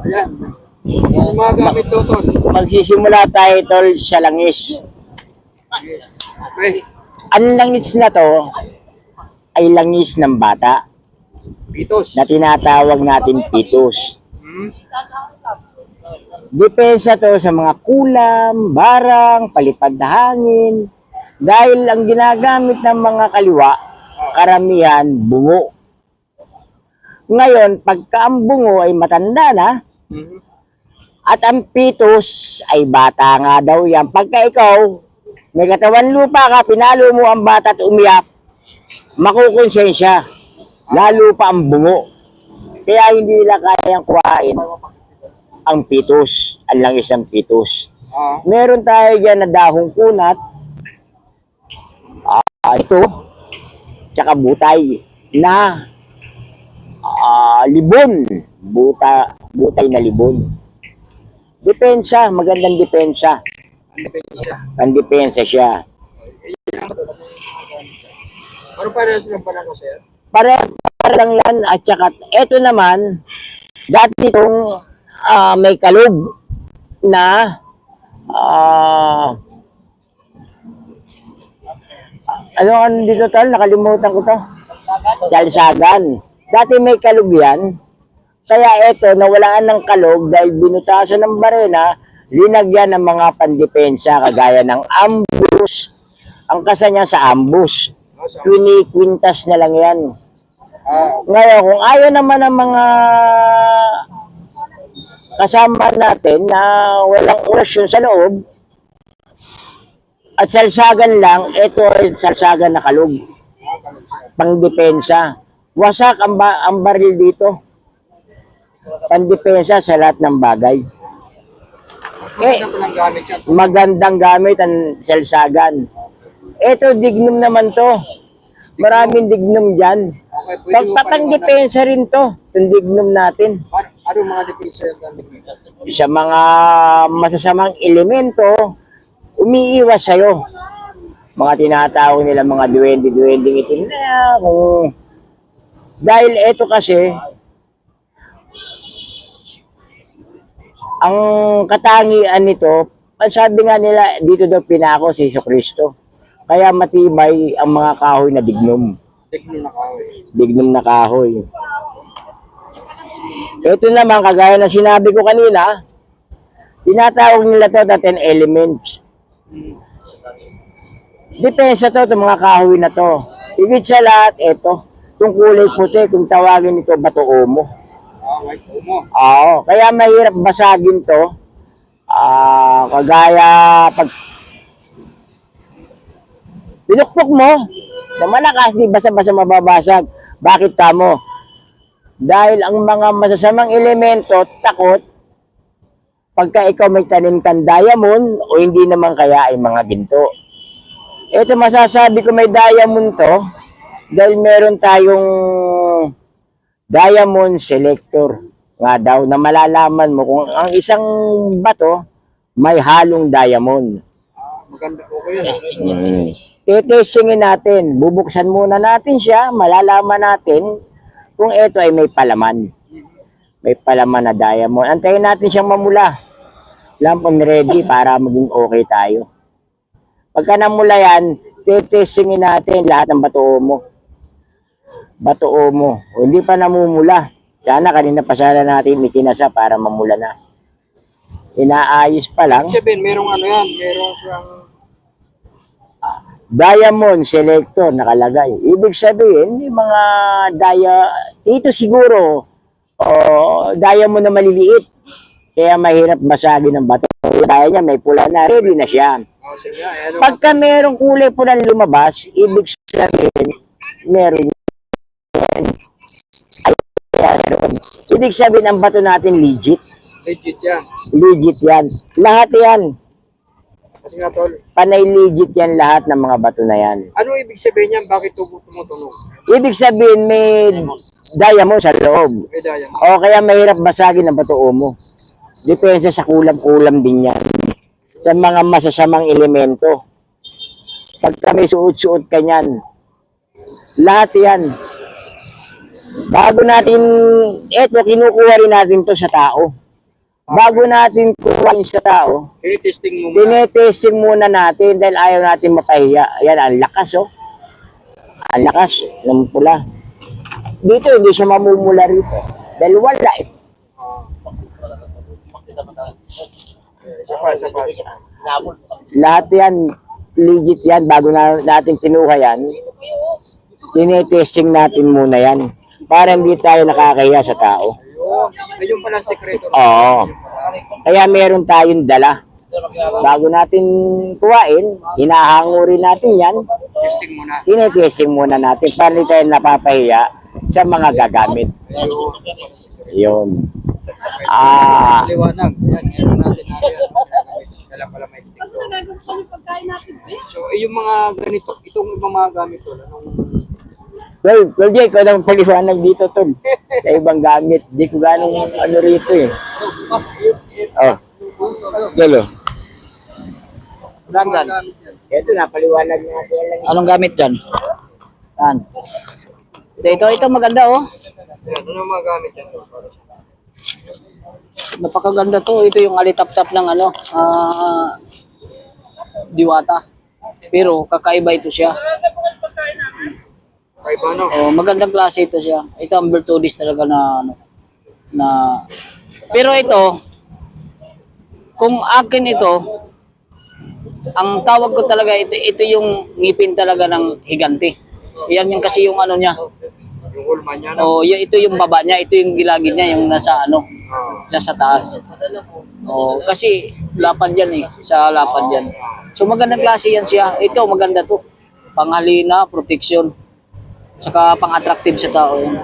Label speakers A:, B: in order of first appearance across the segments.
A: Ayan. Yung mga gamit to, tol.
B: Magsisimula tayo, tol, sa langis.
A: Okay.
B: Ang langis na to ay langis ng bata
A: Pitos.
B: na tinatawag natin pitos.
A: Hmm?
B: Depensa to sa mga kulam, barang, palipad na hangin. Dahil ang ginagamit ng mga kaliwa, karamihan, bungo. Ngayon, pagka ang bungo ay matanda na,
A: Hmm.
B: at ang pitos ay bata nga daw yan. Pagka ikaw, may katawan lupa ka, pinalo mo ang bata at umiyak, makukonsensya. Lalo pa ang bungo. Kaya hindi nila kayang kuhain ang pitos, ang langis ng pitos.
A: Ah.
B: Meron tayo dyan na dahong kunat, ito, tsaka butay na libon. Butay na libon. Depensa, magandang depensa. Pandepensa siya.
A: Ano pa rin silang pala ko, sir?
B: Para lang yan. At saka, ito naman, dati itong may kalog na ano dito tal? Nakalimutan ko to. Salsagan. Dati may kalog yan. Kaya ito, nawalaan ng kalog dahil binutasan ng barena, linagyan ng mga pandepensa kagaya ng ambush. Ang kasa niya sa ambush. Kwintas na lang yan. Ngayon, kung ayaw naman ng mga kasama natin na walang orasyon sa loob, at salsagan lang, ito ay salsagan na kalog. Pangdepensa. Wasak ang baril dito. Pandepensa sa lahat ng bagay. Magandang gamit ang salsagan. Ito, dignum naman to. Maraming dignum dyan. Pagpapang-depensa rin to. Itong dignum natin.
A: Ano mga depensa yung
B: Sa mga masasamang elemento, umiiwas sa'yo. Mga tinatawag nila mga duwende-duwending itim na kung... Dahil ito kasi, ang katangian nito, sabi nga nila, dito daw pinako si Jesucristo. Kaya matibay ang mga kahoy na dignum.
A: Dignum na kahoy.
B: Dignum na kahoy. Ito naman, kagaya na sinabi ko kanina, tinatawag nila to na 10 elements. Depensa to, itong mga kahoy na to. Higit sa lahat, ito. Itong kulay puti, kung tawagin ito, bato omo.
A: White omo.
B: Oo, kaya mahirap basagin to. Kagaya pag pinukpok mo, na malakas, di basa-basa mababasag. Bakit tamo? Dahil ang mga masasamang elemento, takot, pagka ikaw may tanim kang diamond, o hindi naman kaya ay mga ginto. Ito masasabi ko may diamond to, dahil meron tayong diamond selector nga daw na malalaman mo kung ang isang bato may halong diamond.
A: Maganda po kayo.
B: Testingin natin, bubuksan muna natin siya, malalaman natin kung ito ay may palaman. May palaman na diamond. Antayin natin siyang mamula. Lampon ready para maging okay tayo. Pagka namula yan, testingin natin lahat ng bato mo. Bato mo. O, hindi pa namumula. Sana kanina pa sana natin ikinasa para mamula na. Inaayos pa lang.
A: Sabihin, merong ano yan, merong siyang...
B: Diamond selector nakalagay. Ibig sabihin, yung mga ito siguro, diamond na maliliit. Kaya mahirap basagin ng bato. Kaya niya, may pula na, ready na siya.
A: Sige, ano?
B: Pagka merong kulay pula lumabas, ibig sabihin, meron yan. Ibig sabihin, ang bato natin legit.
A: Legit yan.
B: Legit yan. Lahat yan.
A: Kasi nga, tol.
B: Panay legit yan lahat ng mga bato na yan.
A: Ano ibig sabihin yan? Bakit tumutunog?
B: Ibig sabihin, may diamond sa loob.
A: May dayan.
B: O kaya mahirap basagin ang bato mo. Depensa sa kulam-kulam din yan. Sa mga masasamang elemento. Pagka may suot-suot ka niyan, lahat yan. Bago natin, eto, kinukuha rin natin to sa tao. Bago natin kukuha sa tao,
A: Tinitesting mo muna.
B: tinetesting muna natin dahil ayaw natin mapahiya. Ayan, ang lakas, oh. Ang lakas ng pula. Dito, hindi siya mamumula rito. Dahil wala, eh.
A: Isa pa.
B: Lahat yan, legit yan. Bago natin kinuha yan, tinetesting natin muna yan. Para hindi tayo nakakahiya sa tao.
A: Ayun pala ang sekreto.
B: Oo. Kaya meron tayong dala. Bago natin kuhain, hinahango rin natin yan.
A: Testing muna.
B: Tinetesting muna natin para hindi tayo napapahiya sa mga gagamit. Yun.
A: Liwanag. Ayan, meron natin. Dala pala may So, yung mga ganito, itong ibang mga gamit to, anong...
B: Well, Jay, ikaw naman paliwanag dito, Tol. Sa ibang gamit. Di ko ganong ano rito eh. Oh. Tulo.
A: Mga
C: Dan.
A: gamit yan.
B: Ito na, paliwanag natin lang.
C: Anong gamit dyan? Yan. Ito maganda oh.
A: Ayan, ano mga gamit yan? Para sa...
C: Napakaganda to. Ito yung alitap-tap ng Diwata. Pero kakaiba ito siya.
A: Kay Bano.
C: Oh, magandang klase ito siya. Ito ang Bertudis talaga na pero ito kung akin ito ang tawag ko talaga ito yung ngipin talaga ng higante. Yan yung kasi yung ano niya.
A: Yung ulma niya, no?
C: Oh, ito yung baba niya, ito yung gilagid niya yung nasa dyan sa taas. Oh, kasi lapad yan eh, sa lapad yan. So magandang klase yan siya. Ito maganda to. Panghalina, protection. Saka pang-attractive sa tao yan.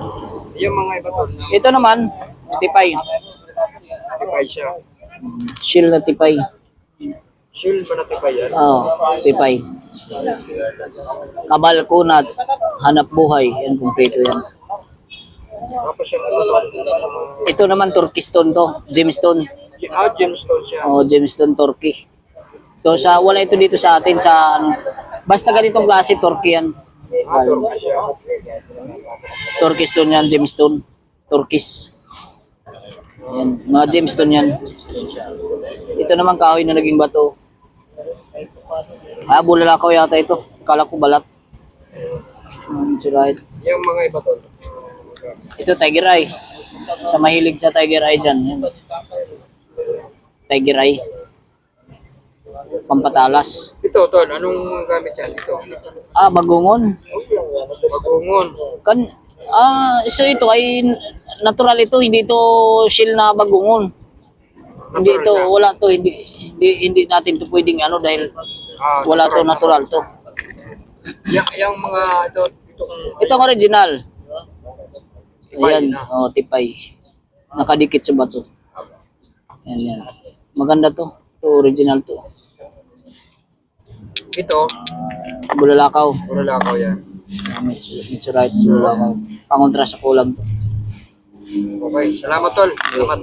A: Yung mga iba to, na
C: Ito naman, tipay.
A: tipay siya.
C: Shield na tipay.
A: Shield ba na tipay yan?
C: Oh, tipay. Kabal kunat, hanap buhay. Yan, kumpleto yan.
A: Tapos siya ano,
C: Ito naman, Turkish stone to. Gemstone.
A: gemstone siya.
C: Oh, gemstone Turkey. So, wala ito dito sa atin sa ano. Basta ganitong klase, Turkey yan.
A: Turkey siya.
C: Turkish stone yan, gemstone. Turkish. Yan, mga gemstone yan. Ito naman kahoy na naging bato. Bulalakaw yata ito. Kala ko balat. Right.
A: Yung mga iba to.
C: Ito tiger eye. Sa mahilig sa tiger eye dyan. Yan. Tiger eye. Pampatalas.
A: Ito, tol, anong gamit yan? Ito.
C: Bagungon.
A: Bagungon.
C: So ito ay natural ito, hindi ito shell na bagungon. Hindi ito, wala to, hindi natin to pwedeng ano dahil wala to, natural to.
A: Yung mga ito,
C: Ito ang original. Ayan, tipay. Nakadikit sa bato. Yan. Maganda to. Ito original to.
A: ito,
C: Bulalakaw.
A: Bulalakaw yan.
C: Meteorite, bulalakaw. Pangontra sa kulam to.
A: Okay, salamat tol. Salamat.